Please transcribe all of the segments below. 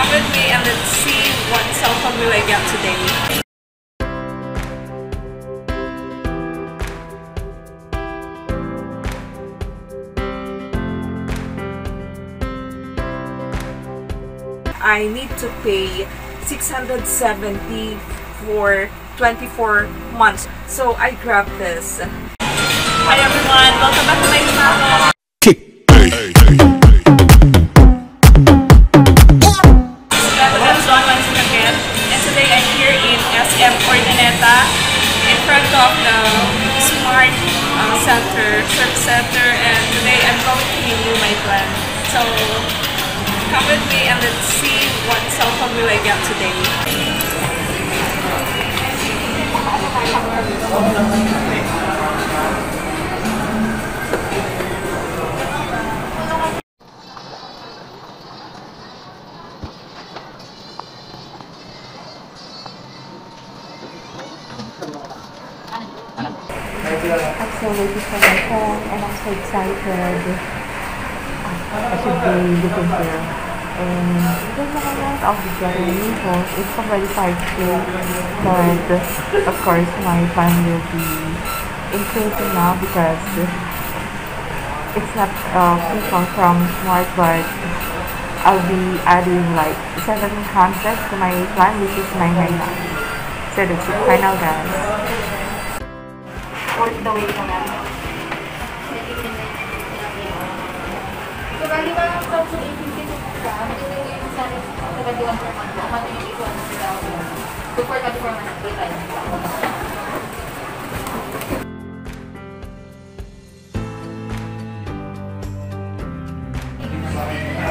come with me and let's see what cell phone will I get today. I need to pay 670 for 24 months. So I grabbed this. Hi everyone, welcome back to my channel. Glenda Ganzon once again, and today I'm here in SM Ordineta in front of the Smart Service Center, and today I'm going to renew my plan. So come with me and let's see what cell phone will I get today. I'm so waiting for my phone and I'm so excited. I should be looking here. And because I'll be getting a new phone. It's already 5K, but of course my plan will be increasing now because it's not free phone from Smart, but I'll be adding like 700 to my plan, which is 999. So that's it. Final guys. What's the way for that? So, bali ba ang top 852 ka? Magiging yung sa 71 per month. Ang matin yung 200,000. 244 months. Pay tayo.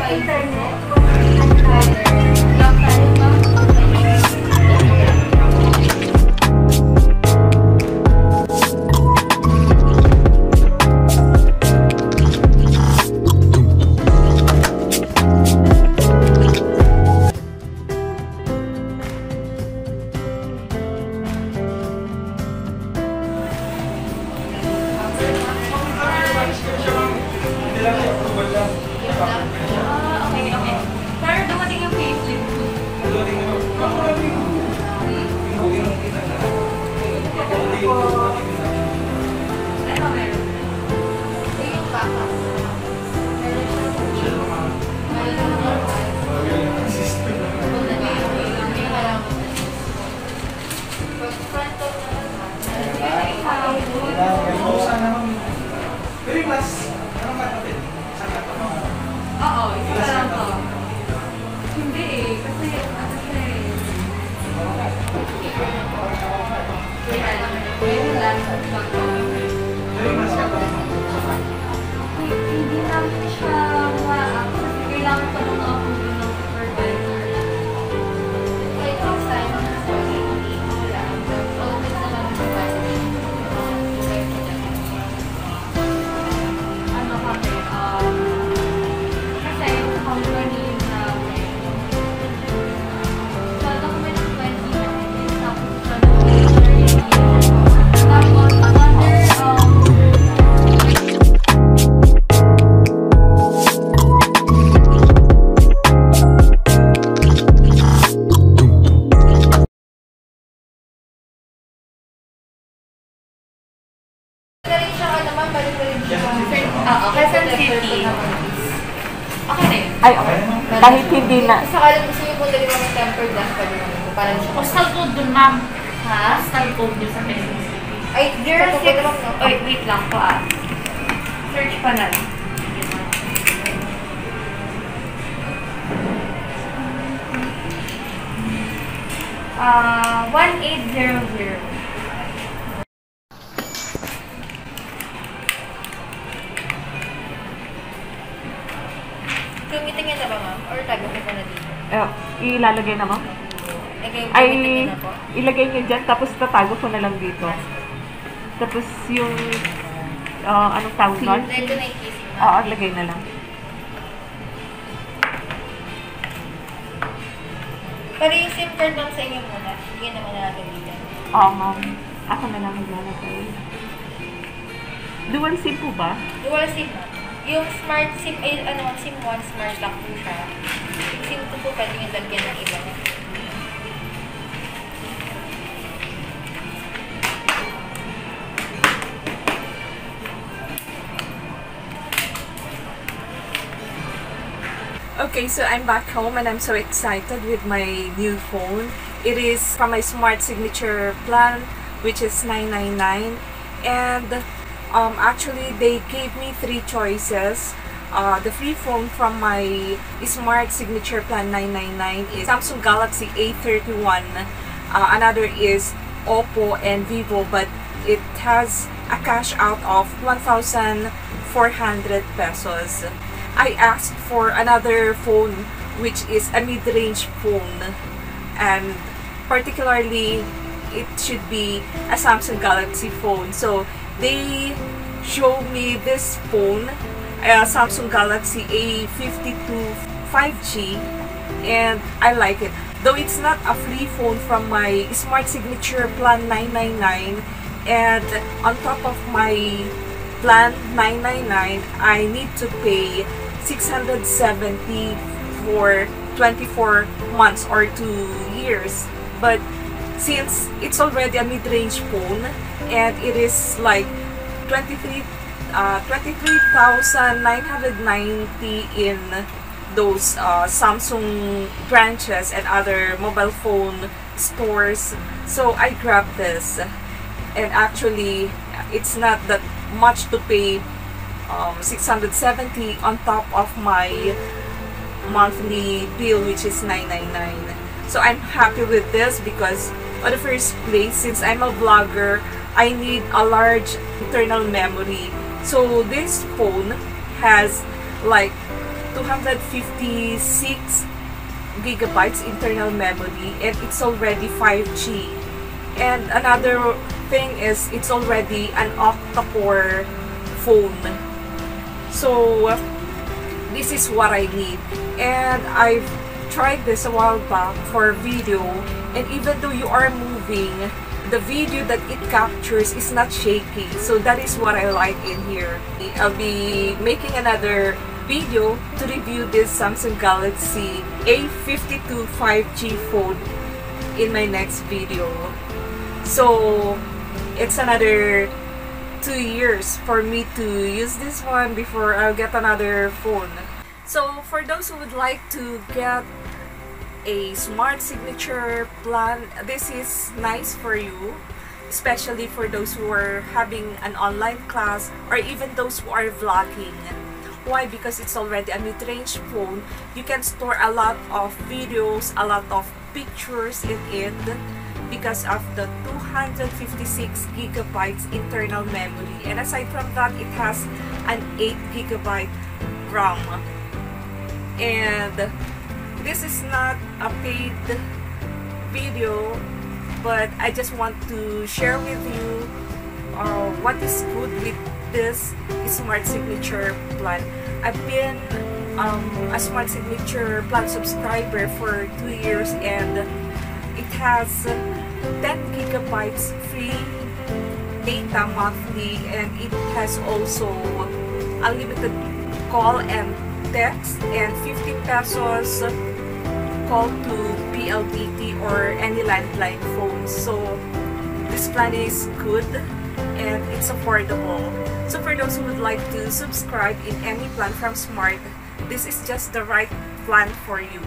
Internet. Hindi namin siya ma-up kasi kailangan pa nung ako ng further. Like next time, hindi lang. Open na lang yung battery. Ano kami, kasi yung company na sa document ng 20 tapos sa ay, okay. Kahit hindi na. Sa alam gusto niyo kung dali mo ng tempered glass pa rin. Para siya. Postal code dun, ma'am. Ha? Postal code dun sa Quezon City. Ay, 06. Ay, wait lang po ah. Search pa na lang. 1800. Gamitin niya na ba, ma'am? Or tagapin ko na dito? Ilalagay na, ma'am? Ay, ilagay niyo dyan, tapos tatago ko na lang dito. Tapos yung, anong tawag nun? Ito na yung kissing, ma'am. Oo, lagay na lang. Pero yung SIM card, ma'am, sa inyo muna. Hindi naman nalagay. Oo, ma'am. Ako na lang maglalagay. Dual SIM po ba? Dual SIM, ma'am. Yung smart SIM, ay ano, SIM 1 smart lock po siya. SIM ko po pwede yung lagyan ng iba. Okay, so I'm back home and I'm so excited with my new phone. It is from my Smart Signature plan, which is $999, and actually they gave me 3 choices. The free phone from my Smart Signature plan $999 is Samsung Galaxy A31. Another is Oppo and Vivo, but it has a cash out of 1,400 pesos. I asked for another phone which is a mid-range phone, and particularly it should be a Samsung Galaxy phone. So they showed me this phone, a Samsung Galaxy A52 5G, and I like it. Though it's not a free phone from my Smart Signature plan $999, and on top of my plan $999, I need to pay $670 for 24 months or 2 years. But since it's already a mid-range phone and it is like 23,990 in those Samsung branches and other mobile phone stores, so I grabbed this. And actually it's not that much to pay, 670 on top of my monthly bill, which is $999. So I'm happy with this because on the first place, since I'm a vlogger, I need a large internal memory. So this phone has like 256 gigabytes internal memory, and it's already 5G. And another thing is it's already an octa-core phone. So this is what I need, and I've tried this a while back for video, and even though you are moving, the video that it captures is not shaky. So that is what I like in here. I'll be making another video to review this Samsung Galaxy A52 5G phone in my next video. So it's another 2 years for me to use this one before I'll get another phone. So for those who would like to get a Smart Signature plan, this is nice for you, especially for those who are having an online class or even those who are vlogging. Why? Because it's already a mid-range phone. You can store a lot of videos, a lot of pictures in it because of the 256 gigabytes internal memory. And aside from that, it has an 8 gigabyte RAM. And this is not a paid video, but I just want to share with you what is good with this Smart Signature plan. I've been a Smart Signature plan subscriber for 2 years, and it has 10 gigabytes free data monthly, and it has also unlimited call and text and 50 pesos call to PLDT or any landline phone. So this plan is good and it's affordable. So for those who would like to subscribe in any plan from Smart, this is just the right plan for you.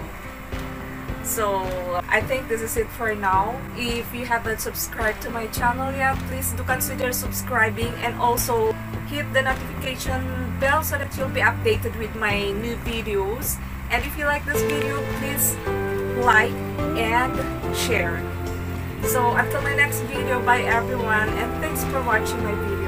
So I think this is it for now. If you haven't subscribed to my channel yet, please do consider subscribing, and also hit the notification bell so that you'll be updated with my new videos. And if you like this video, please like and share. So until my next video, bye everyone, and thanks for watching my video.